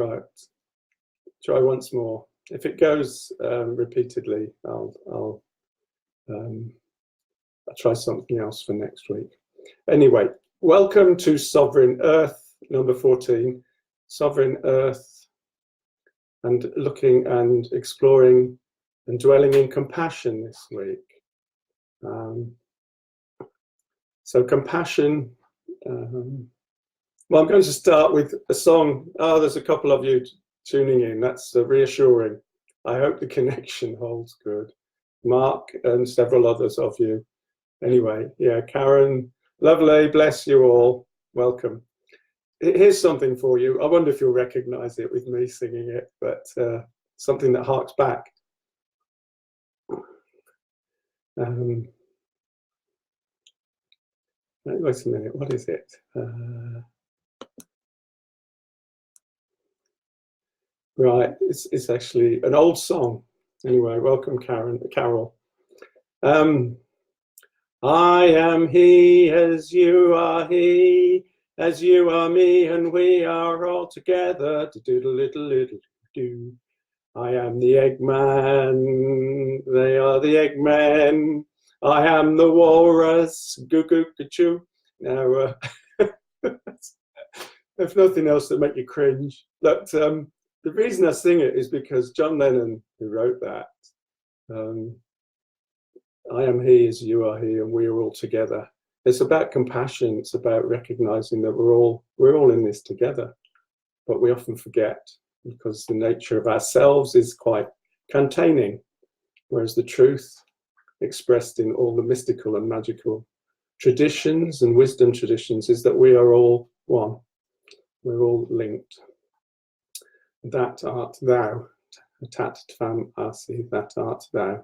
Right. Try once more. If it goes repeatedly, I'll try something else for next week. Anyway, welcome to Sovereign Earth, number 14. Sovereign Earth, and looking and exploring and dwelling in compassion this week. So compassion. Well, I'm going to start with a song. Oh, there's a couple of you tuning in. That's reassuring. I hope the connection holds good. Mark and several others of you. Anyway, yeah, Karen, lovely, bless you all. Welcome. Here's something for you. I wonder if you'll recognize it with me singing it, but something that harks back. Wait a minute, what is it? Right, it's actually an old song. Anyway, welcome, Carol. I am he, as you are he, as you are me, and we are all together. Do. I am the Eggman, they are the Eggmen. I am the walrus, goo-goo-goo-choo. Now, if nothing else to make you cringe. But the reason I sing it is because John Lennon, who wrote that, I am he as you are he, and we are all together. It's about compassion. It's about recognizing that we're all in this together, but we often forget because the nature of ourselves is quite containing, whereas the truth expressed in all the mystical and magical traditions and wisdom traditions is that we are all one. We're all linked. That art thou, tat tvam asi, that art thou.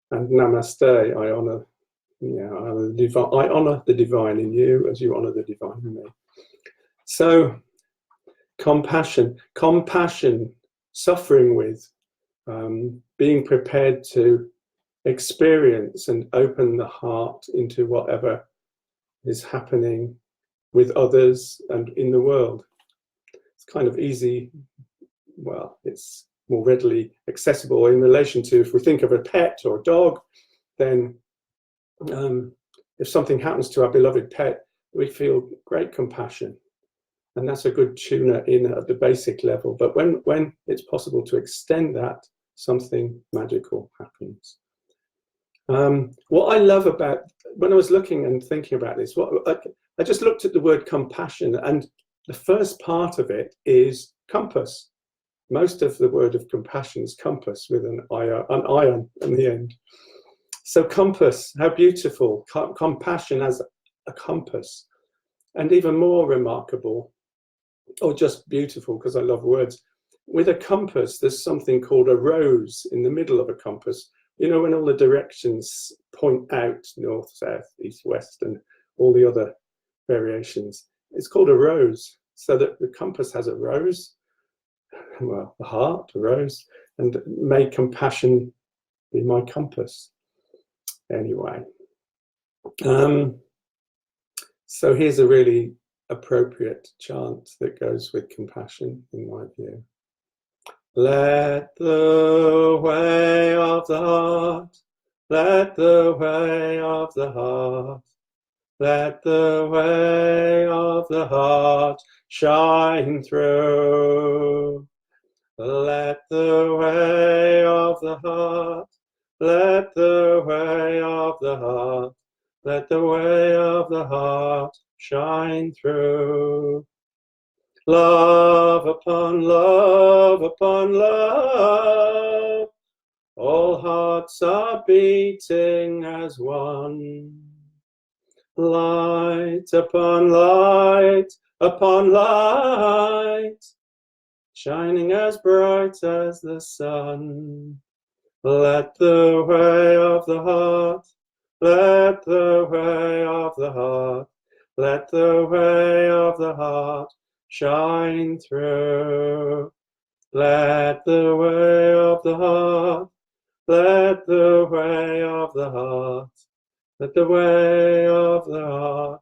And namaste, I honor the divine in you as you honor the divine in me. So compassion, suffering with, being prepared to experience and open the heart into whatever is happening with others and in the world. It's kind of easy. Well, it's more readily accessible in relation to, if we think of a pet or a dog, then if something happens to our beloved pet, we feel great compassion. And that's a good tuner in at the basic level. But when it's possible to extend that, something magical happens. What I love about, when I was looking and thinking about this, I just looked at the word compassion, and the first part of it is compass. Most of the word of compassion is compass with an ion in the end. So compass, how beautiful, compassion as a compass. And even more remarkable, or just beautiful, because I love words, with a compass, there's something called a rose in the middle of a compass. You know, when all the directions point out, north, south, east, west, and all the other variations, it's called a rose. So that the compass has a rose, well, the heart, a rose, and may compassion be my compass. Anyway, so here's a really appropriate chant that goes with compassion, in my view. Let the way of the heart, let the way of the heart, let the way of the heart shine through. Let the way of the heart, let the way of the heart, let the way of the heart shine through. Love upon love upon love, all hearts are beating as one. Light upon light upon light, shining as bright as the sun. Let the way of the heart, let the way of the heart, let the way of the heart shine through. Let the way of the heart, let the way of the heart, let the way of the heart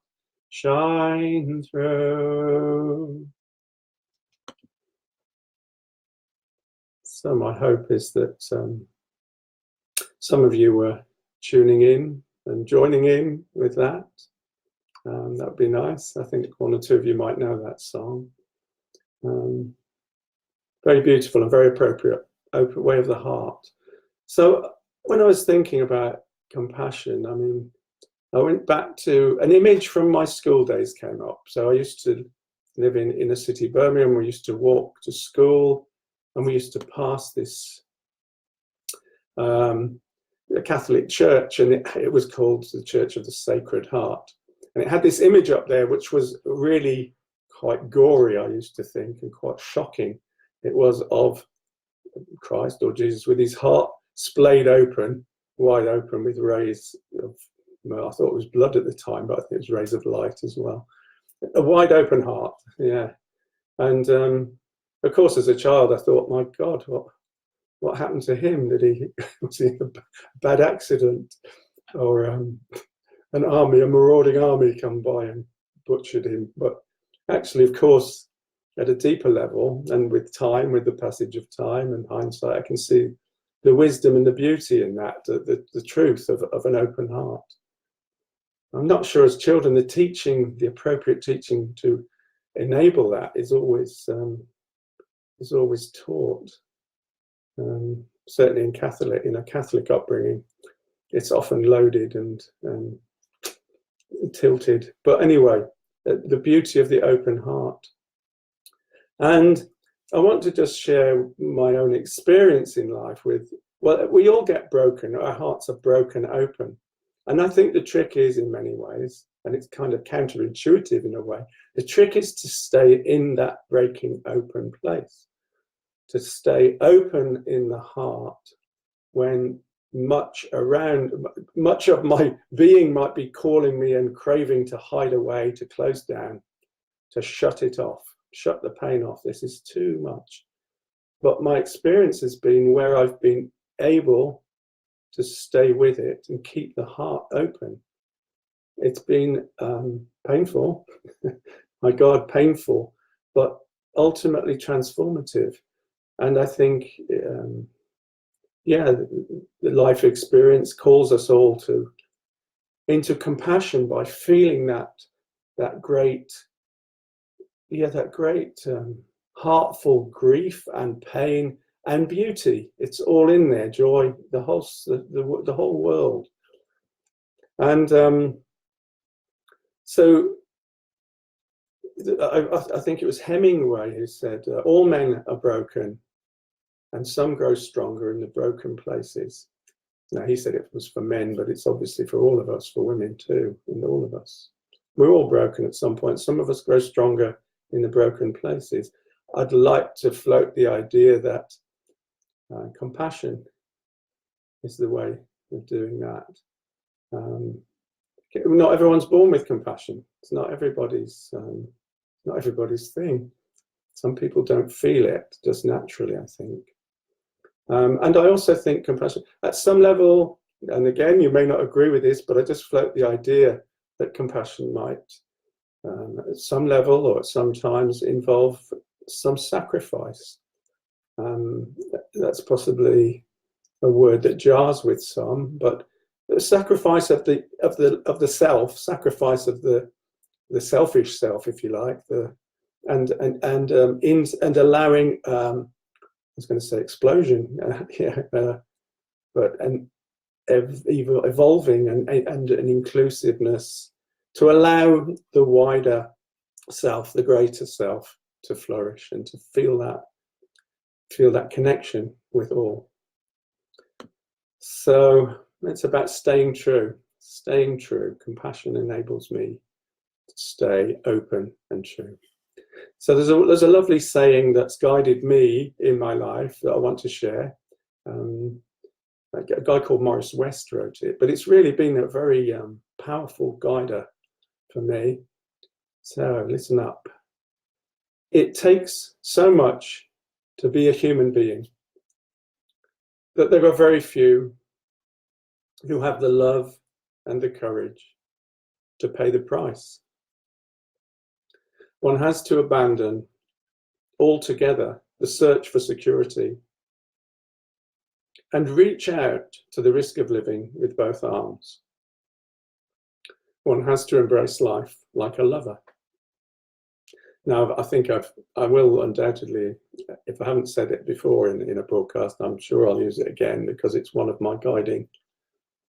shine through. So my hope is that some of you were tuning in and joining in with that. That would be nice. I think one or two of you might know that song. Very beautiful and very appropriate. Open Way of the Heart. So when I was thinking about compassion, I mean, I went back to an image from my school days came up. So I used to live in inner city Birmingham. We used to walk to school, and we used to pass this a Catholic church, and it was called the Church of the Sacred Heart. And it had this image up there, which was really quite gory, I used to think, and quite shocking. It was of Christ or Jesus with his heart splayed open, wide open, with rays of, well, I thought it was blood at the time, but I think it was rays of light as well. A wide open heart, yeah. And of course, as a child, I thought, my God, what happened to him? Was he in a bad accident, or a marauding army come by and butchered him? But actually, of course, at a deeper level, and with time, with the passage of time and hindsight, I can see the wisdom and the beauty in that, the truth of an open heart. I'm not sure as children, the appropriate teaching to enable that is always taught. Certainly in a Catholic upbringing, it's often loaded and tilted. But anyway, the beauty of the open heart. And I want to just share my own experience in life with, well, we all get broken. Our hearts are broken open. And I think the trick is, in many ways, and it's kind of counterintuitive in a way, the trick is to stay in that breaking open place, to stay open in the heart when much of my being might be calling me and craving to hide away, to close down, to shut it off, shut the pain off. This is too much. But my experience has been where I've been able to stay with it and keep the heart open. It's been painful, my God, painful, but ultimately transformative. And I think, the life experience calls us all into compassion by feeling that great heartful grief and pain and beauty. It's all in there, joy, the whole world. And so I think it was Hemingway who said, all men are broken and some grow stronger in the broken places. Now, he said it was for men, but it's obviously for all of us, for women too, and all of us. We're all broken at some point. Some of us grow stronger in the broken places. I'd like to float the idea that compassion is the way of doing that. Not everyone's born with compassion. It's not everybody's thing. Some people don't feel it just naturally, I think. And I also think compassion, at some level, and again, you may not agree with this, but I just float the idea that compassion might, at some level or at some times, involve some sacrifice. That's possibly a word that jars with some, but the sacrifice of the self, sacrifice of the selfish self, if you like, and allowing. I was going to say explosion, but evolving and an inclusiveness to allow the wider self, the greater self, to flourish and to feel that connection with all. So it's about staying true. Staying true. Compassion enables me to stay open and true. So there's a lovely saying that's guided me in my life that I want to share. A guy called Morris West wrote it, but it's really been a very powerful guider for me. So listen up. It takes so much to be a human being that there are very few who have the love and the courage to pay the price. One has to abandon altogether the search for security and reach out to the risk of living with both arms. One has to embrace life like a lover. Now, I think I will undoubtedly, if I haven't said it before in a broadcast, I'm sure I'll use it again because it's one of my guiding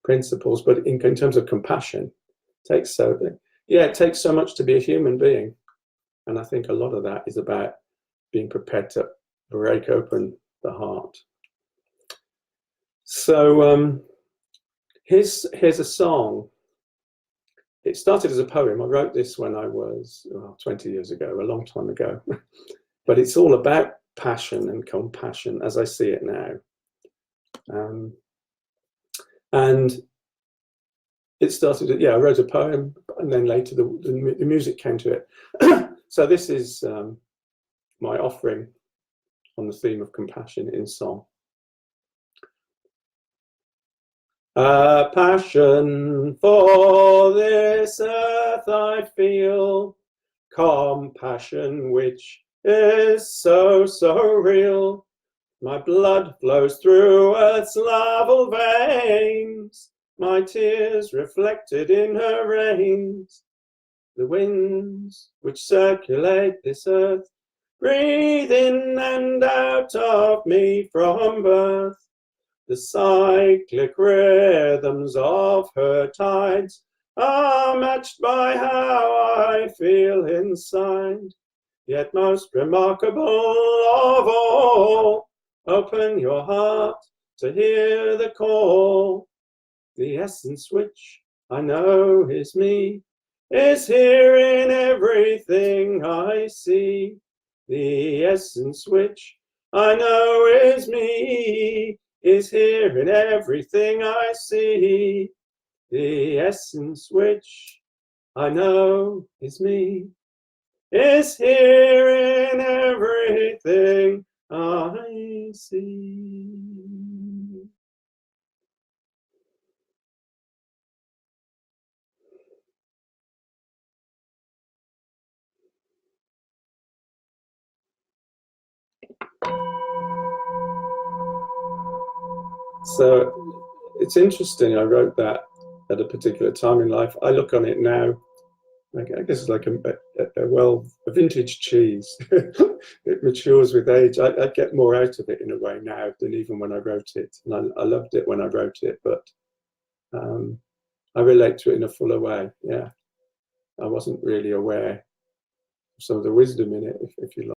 principles. But in terms of compassion, it takes so much to be a human being. And I think a lot of that is about being prepared to break open the heart. So here's a song. It started as a poem. I wrote this when I was 20 years ago, a long time ago. But it's all about passion and compassion as I see it now. And it started, I wrote a poem, and then later the music came to it. So this is my offering on the theme of compassion in song. A passion for this earth I feel, compassion which is so, so real. My blood flows through earth's larval veins, my tears reflected in her rains. The winds which circulate this earth breathe in and out of me from birth. The cyclic rhythms of her tides are matched by how I feel inside. Yet most remarkable of all, open your heart to hear the call. The essence which I know is me is here in everything I see. The essence which I know is me is here in everything I see. The essence which I know is me is here in everything I see. So it's interesting, I wrote that at a particular time in life. I look on it now, I guess it's like a vintage cheese. It matures with age. I get more out of it in a way now than even when I wrote it. And I loved it when I wrote it, but I relate to it in a fuller way. Yeah, I wasn't really aware of some of the wisdom in it, if you like.